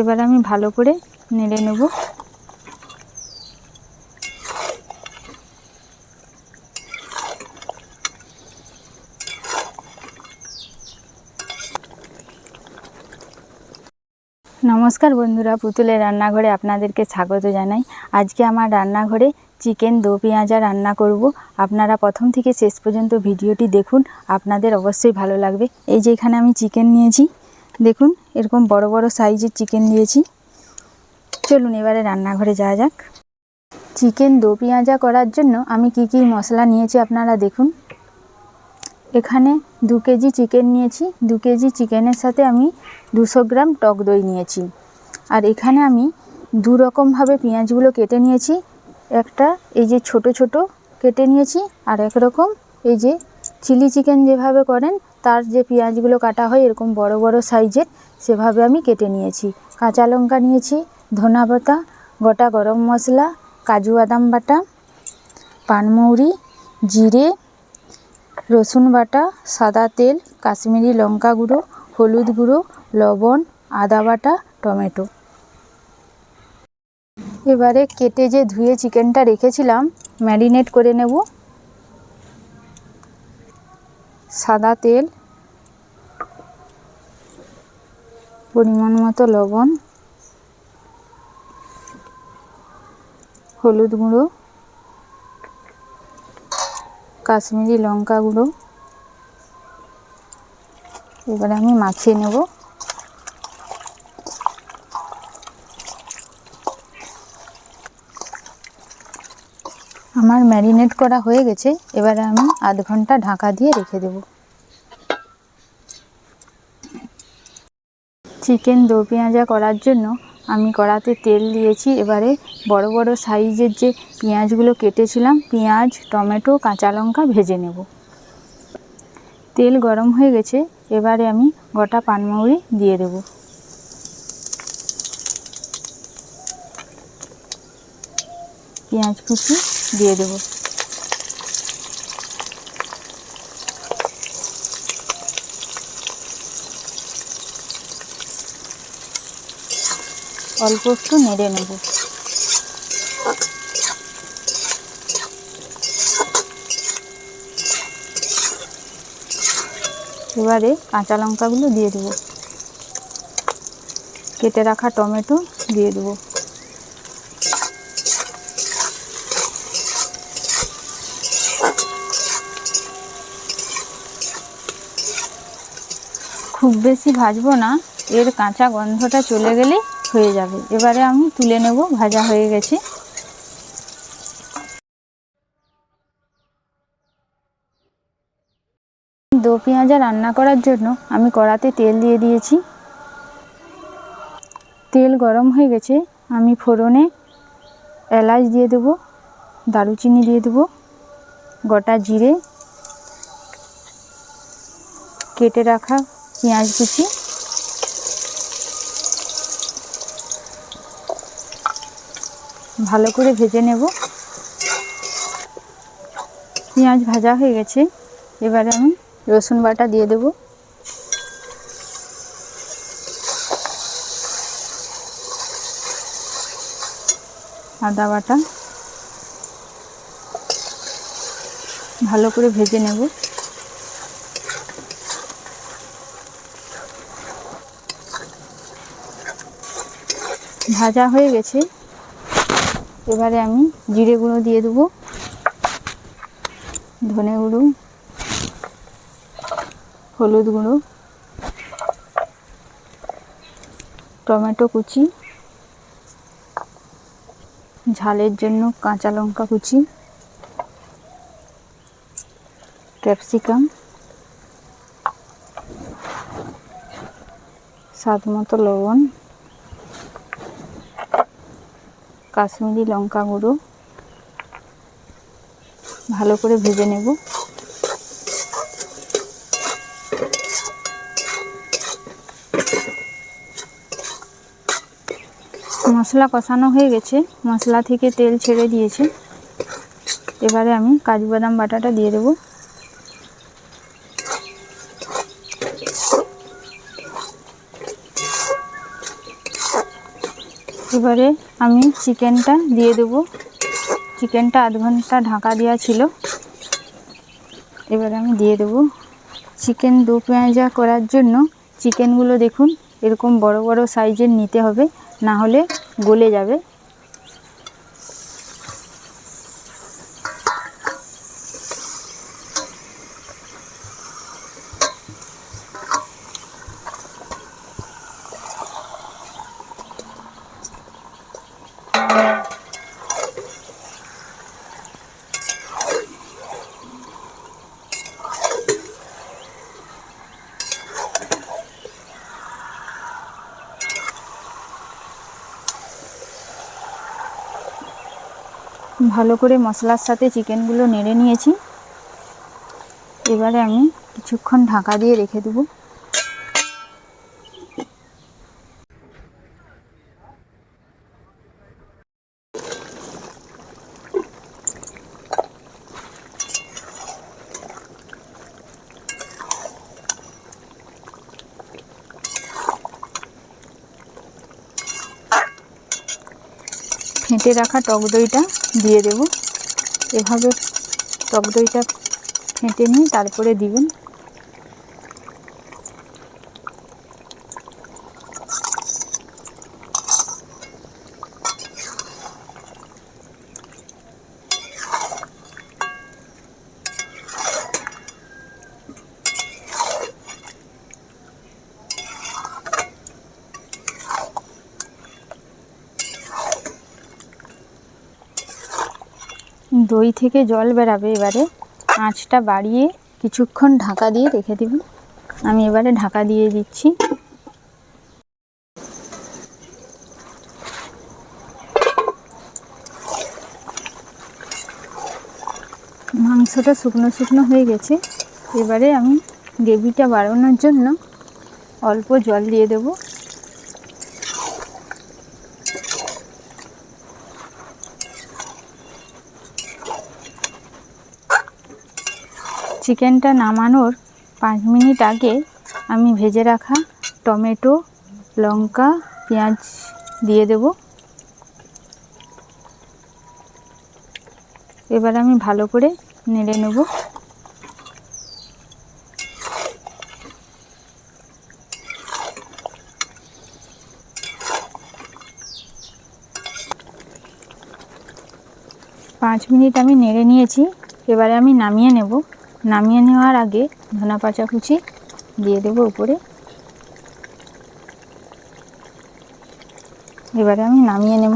এবার আমি ভালো করে নেড়ে নেব। নমস্কার বন্ধুরা, পুতুলের রান্নাঘরে আপনাদেরকে স্বাগত জানাই। আজকে আমার রান্নাঘরে চিকেন দো পেঁয়াজা রান্না করব। আপনারা প্রথম থেকে শেষ পর্যন্ত ভিডিওটি দেখুন, আপনাদের অবশ্যই ভালো লাগবে। এই যে এখানে আমি চিকেন নিয়েছি, দেখুন এরকম বড় বড় সাইজের চিকেন নিয়েছি। চলুন এবারে রান্নাঘরে যাওয়া যাক। চিকেন দো পেঁয়াজা করার জন্য আমি কি কি মশলা নিয়েছি আপনারা দেখুন। এখানে 2 কেজি চিকেন নিয়েছি। 2 কেজি চিকেনের সাথে আমি 200 গ্রাম টক দই নিয়েছি। আর এখানে আমি 2 রকমভাবে পেঁয়াজগুলো কেটে নিয়েছি। একটা এই যে ছোট ছোট কেটে নিয়েছি, আর এক রকম এই যে চিলি চিকেন যেভাবে করেন তার যে পেঁয়াজগুলো কাটা হয় এরকম বড় বড় সাইজের, সেভাবে আমি কেটে নিয়েছি। কাঁচা লঙ্কা নিয়েছি, ধনা পাতা, গোটা গরম মশলা, কাজু বাদাম বাটা, পানমৌরি, জিরে, রসুন বাটা, সাদা তেল, কাশ্মীরি লঙ্কা গুঁড়ো, হলুদ গুঁড়ো, লবণ, আদা বাটা, টমেটো। এবারে কেটে যে ধুয়ে চিকেনটা রেখেছিলাম ম্যারিনেট করে নেব। সাদা তেল, পরিমাণ মতো লবণ, হলুদ গুঁড়ো, কাশ্মীরি লঙ্কা গুঁড়ো। এবারে আমি মাখিয়ে নেব। আমার ম্যারিনেট করা হয়ে গেছে। এবারে আমি আধ ঘন্টা ঢাকা দিয়ে রেখে দেব। চিকেন দো পেঁয়াজা করার জন্য আমি কড়াতে তেল দিয়েছি। এবারে বড় বড় সাইজের যে পেঁয়াজগুলো কেটেছিলাম, পেঁয়াজ, টমেটো, কাঁচা লঙ্কা ভেজে নেব। তেল গরম হয়ে গেছে। এবারে আমি গোটা পানমৌরি দিয়ে দেব। পেঁয়াজ কুচি দিয়ে দেব। অল্প একটু নেড়ে নেব। এবারে কাঁচা লঙ্কাগুলো দিয়ে দেব। কেটে রাখা টমেটো দিয়ে দেব। খুব বেশি ভাজবো না, এর কাঁচা গন্ধটা চলে গেলেই হয়ে যাবে। এবারে আমি তুলে নেব, ভাজা হয়ে গেছে। দো পেঁয়াজা রান্না করার জন্য আমি কড়াতে তেল দিয়ে দিয়েছি। তেল গরম হয়ে গেছে। আমি ফোড়নে এলাচ দিয়ে দেব, দারুচিনি দিয়ে দেব, গোটা জিরে, কেটে রাখা পেঁয়াজ কুচি, ভালো করে ভেজে নেব। পেঁয়াজ ভাজা হয়ে গেছে। এবারে আমি রসুন বাটা দিয়ে দেব, আদা বাটা, ভালো করে ভেজে নেব। ভাজা হয়ে গেছে। এবারে আমি জিরে গুঁড়ো দিয়ে দেব, ধনে গুঁড়ো, হলুদ গুঁড়ো, টমেটো কুচি, ঝালের জন্য কাঁচা লঙ্কা কুচি, ক্যাপসিকাম, স্বাদ মতো লবণ, কাশ্মীরি লঙ্কা গুঁড়ো, ভালো করে ভেজে নেব। মশলা কষানো হয়ে গেছে, মশলা থেকে তেল ছেড়ে দিয়েছে। এবারে আমি কাজু বাদাম বাটাটা দিয়ে দেব। এবারে আমি চিকেনটা দিয়ে দেবো। চিকেনটা আধ ঘন্টা ঢাকা দেওয়া ছিল। এবারে আমি দিয়ে দেবো। চিকেন দো পেঁয়াজা করার জন্য চিকেনগুলো দেখুন এরকম বড় বড় সাইজের নিতে হবে, না হলে গলে যাবে। ভালো করে মশলার সাথে চিকেনগুলো নেড়ে নিয়েছি। এবারে আমি কিছুক্ষণ ঢাকা দিয়ে রেখে দেবো। ফেটে রাখা টক দইটা দিয়ে দেব। এভাবে টক দইটা ফেটে নিয়ে তারপরে দিবেন। দই থেকে জল বেরাবে, এবারে আঁচটা বাড়িয়ে কিছুক্ষণ ঢাকা দিয়ে রেখে দেবেন। আমি এবারে ঢাকা দিয়ে দিচ্ছি। মাংসটা শুকনো শুকনো হয়ে গেছে। এবারে আমি গ্রেভিটা বাড়ানোর জন্য অল্প জল দিয়ে দেব। চিকেনটা নামানোর 5 মিনিট আগে আমি ভেজে রাখা টমেটো, লঙ্কা, পেঁয়াজ দিয়ে দেব। এবার আমি ভালো করে নেড়ে নেব। পাঁচ মিনিট আমি নেড়ে নিয়েছি। এবারে আমি নামিয়ে নেব। নামিয়ে নেওয়ার আগে ধনেপাতা কুচি দিয়ে দেব উপরে। এবারে আমি নামিয়ে নেব।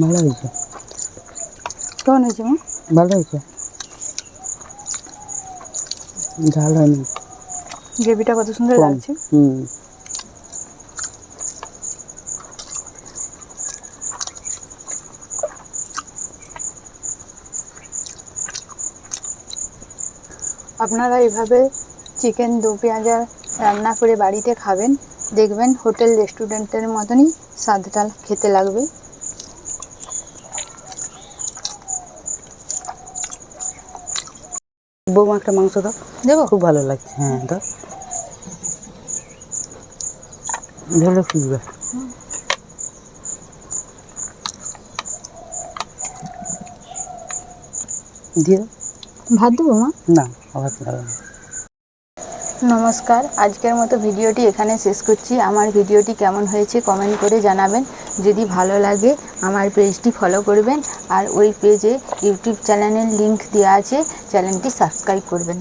ভালো হয়েছে। কেমন হয়েছে মা? ভালো হয়েছে, ঝাল হয়নি। গ্রেভিটা কত সুন্দর লাগছে। আপনারা এভাবে চিকেন দো পেঁয়াজা রান্না করে বাড়িতে খাবেন, দেখবেন হোটেল রেস্টুরেন্টের মতনই স্বাদটা খেতে লাগবে। বৌমা একটা মাংস দাও, দেবো? খুব ভালো লাগছে। হ্যাঁ দাও, ঢেলে ফুলবে। দিয়ে দাও। ভাত দেবো মা? না, আবার লাগবে না। নমস্কার, আজকের মতো ভিডিওটি এখানে শেষ করছি। আমার ভিডিওটি কেমন হয়েছে কমেন্ট করে জানাবেন। যদি ভালো লাগে আমার পেজটি ফলো করবেন, আর ওই পেজে ইউটিউব চ্যানেলের লিংক দেওয়া আছে, চ্যানেলটি সাবস্ক্রাইব করবেন।